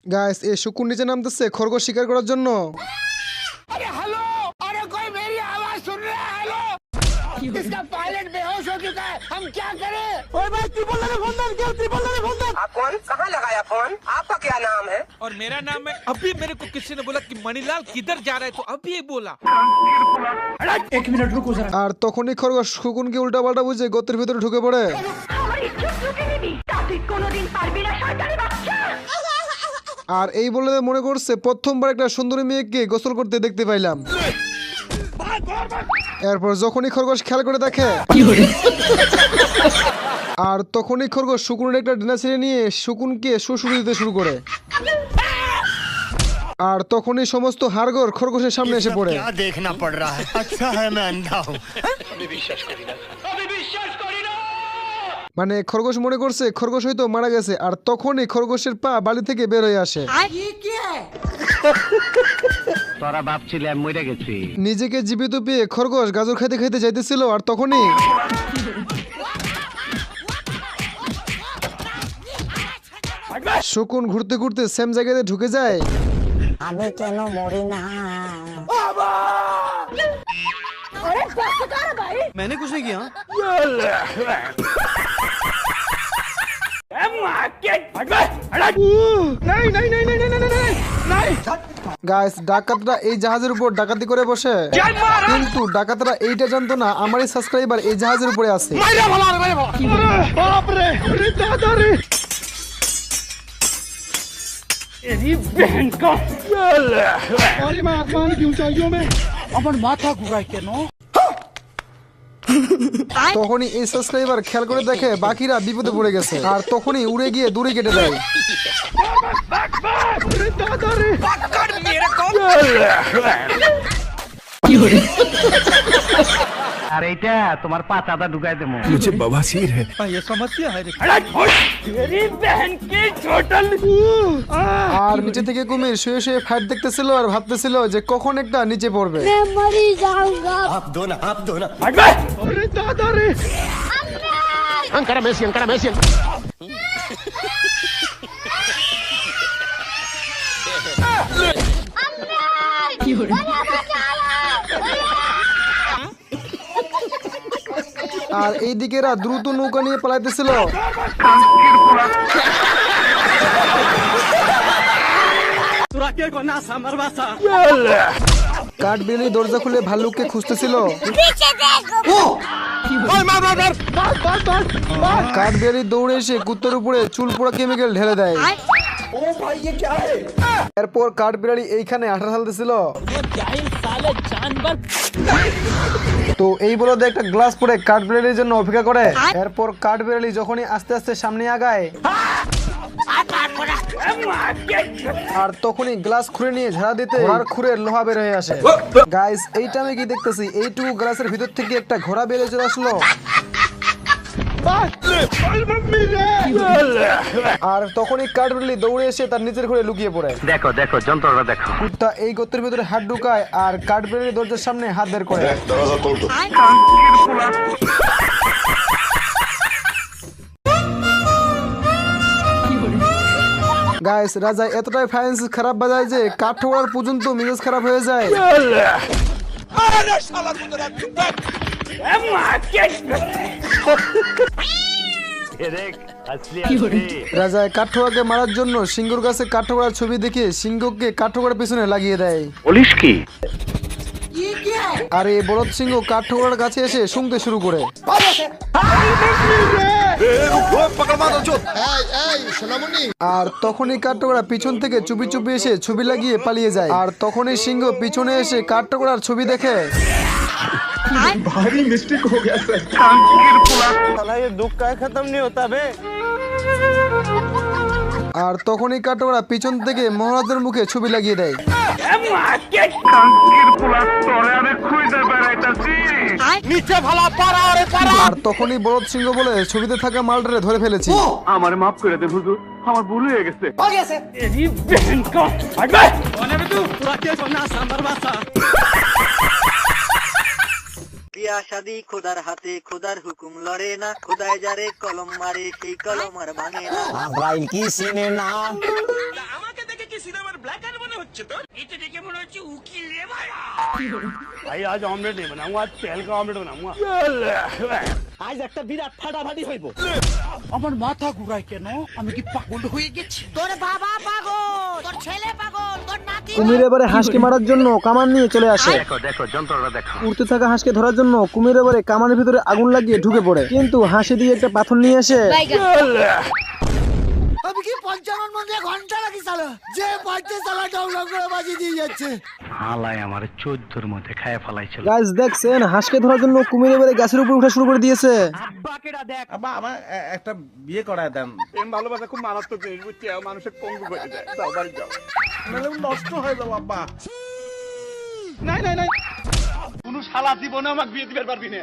Guys এই শুকুর নিচে নামতেছে খরগোশ শিকার করার জন্য। अरे हेलो, अरे कोई मेरी आवाज सुन रहा है? हेलो, इसका पायलट बेहोश हो चुका है, हम क्या करें? ओए भाई त्रिपल ने फोन कर, क्या त्रिपल ने फोन कर? आप कौन? कहाँ लगाया फोन? आपका क्या नाम है? और मेरा नाम है। अभी मेरे को किसी ने बोला कि मणिलाल किधर जा रहा है, तो अभी ये बोला। एक मिनट रुको जरा। আর তখনই খরগোশ শুকুনকে উল্টা পাল্টা বুঝে গর্তের ভিতরে ঢুকে পড়ে। আমার ইজ্জত লুটে নিবি তা তুই কোনোদিন পারবি না শয়তানি বাচ্চা। আর এই বলে মনে করছে প্রথমবার একটা সুন্দরী মেয়েকে গোসল করতে দেখতে পাইলাম। এরপর যখনই খরগোশ খেয়াল করে দেখে আর তখনই খরগোশ শুকুনের একটা ডিনা ছিঁড়ে নিয়ে শুকুনকে শুশুড়ি দিতে শুরু করে। আর তখনই সমস্ত হাড়গোড় খরগোশের সামনে এসে পড়ে। क्या देखना पड़ रहा है? अच्छा है मैं अंधा हूँ। মানে খরগোশ মনে করছে খরগোশ হয়তো মারা গেছে। আর তখনই খরগোশের পা বালি থেকে বের হয়ে আসে। তোরা ভাবছিলি আমি মরে গেছি। নিজেকে জীবিত পেয়ে খরগোশ গাজর খাইতে খাইতে যাইতেছিল। আর তখনই শকুন ঘুরতে ঘুরতে সেম জায়গাতে ঢুকে যায়। আমি কেন মরি না? मैंने कुछ नहीं किया। গাইস ডাকাতরা এই জাহাজের উপর ডাকাতি করে বসে, কিন্তু ডাকাতরা এইটা জানতো না আমারই সাবস্ক্রাইবার এই জাহাজের উপরে আছে। तेरी बहन का अरे मैं आसमान की ऊंचाइयों में अपन माथा घुराई के नो। তখনই এই সাবস্ক্রাইবার খেয়াল করে দেখে বাকিরা বিপদে পড়ে গেছে। আর তখনই উড়ে গিয়ে দূরে কেটে দেয়। আর এইটা তোমার পাতাটা ঢুকাই দেবো। मुझे बवासीर है। ये समस्या है। तेरी बहन की छोटल। আর নিচে থেকে কুমির শুয়ে শুয়ে ফাইট দেখতেছিল আর ভাবতেছিল যে কখন একটা নিচে পড়বে। मैं मरी जाऊंगा। आप दो ना, आप दो ना। अरे दादा रे। আর এই দিকেরা দ্রুত নৌকা নিয়ে পালাইতেছিল। কাঠবিড়ালি দরজা খুলে ভাল্লুককে খুঁজতেছিল। কাঠবিড়ালি দৌড়ে এসে কুত্তার উপরে চুল পোড়া কেমিক্যাল ঢেলে দেয়। এরপর কাঠবিড়ালি এইখানে আঠা ঢালতেছিল। তো এই বলে একটা গ্লাস পরে কাঠবিড়ালির জন্য অপেক্ষা করে। এরপর কাঠবিড়ালি যখনই আস্তে আস্তে সামনে আগায় আর তখনই গ্লাস খুঁড়ে নিয়ে ঝাড়া দিতে ঘোড়ার খুঁড়ের লোহা বের হয়ে আসে। গাইস এইটা আমি কি দেখতেছি, এইটুকু গ্লাসের ভিতর থেকে একটা ঘোড়া বেরিয়ে চলে আসলো। আর তখনই কাঠবিড়ালি দৌড়ে এসে তার নিচের ঘরে লুকিয়ে পড়ে। দেখো দেখো যন্ত্রটা দেখো। কুত্তা এই গর্তের ভিতরে হাত ঢুকায় আর কাঠবিড়ালির দরজার সামনে হাত বের করে। গাইস রাজা এতটাই ফাইন্যান্স খারাপ বাজায় যে কাঠঠোকরার পর্যন্ত মেজাজ খারাপ হয়ে যায়। রাজা কাঠঠোকরাকে মারার জন্য সিংহর কাছে কাঠঠোকরার ছবি দেখে সিংহকে কাঠঠোকরার পিছনে লাগিয়ে দেয়। পুলিশ কি? আর এই বলদ সিংহ কাঠঠোকরার কাছে এসে শুনতে শুরু করে। আর তখনই কাঠঠোকরা পিছন থেকে চুপি চুপি এসে ছবি লাগিয়ে পালিয়ে যায়। আর তখনই সিংহ পিছনে এসে কাঠঠোকরার ছবি দেখে। भारी मिस्टेक हो गया सर। ये दुख का खत्म नहीं होता बे। আর তখনই কাঠঠোকরা পিছন থেকে মহারাজের মুখে ছবি লাগিয়ে দেয়। আর তখনই বলদ সিংহ বলে ছবিতে থাকা মালটারে ধরে ফেলেছি। আমার মাফ করে দে হুজুর, আমার ভুল হয়ে গেছে। तेरी बहन का বিয়া শাদি খোদার হাতে, খোদার হুকুম লড়ে না, খোদায় যারে কলম মারে সেই কলম আর ভাঙে না। भाई की सीने ना भाई आज ऑमलेट नहीं बनाऊंगा, आज तेल का ऑमलेट बनाऊंगा। आज একটা বিরাট ফাটাফাটি হইব আমার মাথা ঘুরায় কেন? আমি কি পাগল হয়ে গেছি? তোর বাবা পাগল, তোর ছেলে পাগল, তোর নাতি। কুমির এবারে হাঁসকে মারার জন্য কামান নিয়ে চলে আসে। উড়তে থাকা হাঁসকে ধরার জন্য কুমির এবারে কামানের ভিতরে আগুন লাগিয়ে ঢুকে পড়ে, কিন্তু হাসি দিয়ে একটা পাথর নিয়ে এসে আমি কি পঞ্চানন মধ্যে ঘন্টা লাগি সালা, যে পাইতে সালা ডাউলা করে বাজি দিয়ে যাচ্ছে। গাইস দেখছেন, হাঁসকে ধরার জন্য কুমির এবারে গাছের উপর ওঠা শুরু করে দিয়েছে। আব্বা আমার একটা বিয়ে করায় দেন। প্রেম ভালোবাসা খুব মারাত্মক জিনিস, বুঝছি? মানুষের পঙ্গু করে দেয়। যাও বাড়ি যাও, নাহলে নষ্ট হয়ে যাবো আব্বা। নাই নাই নাই, কোন শালা জীবনে আমাকে বিয়ে দিতে পারবি না।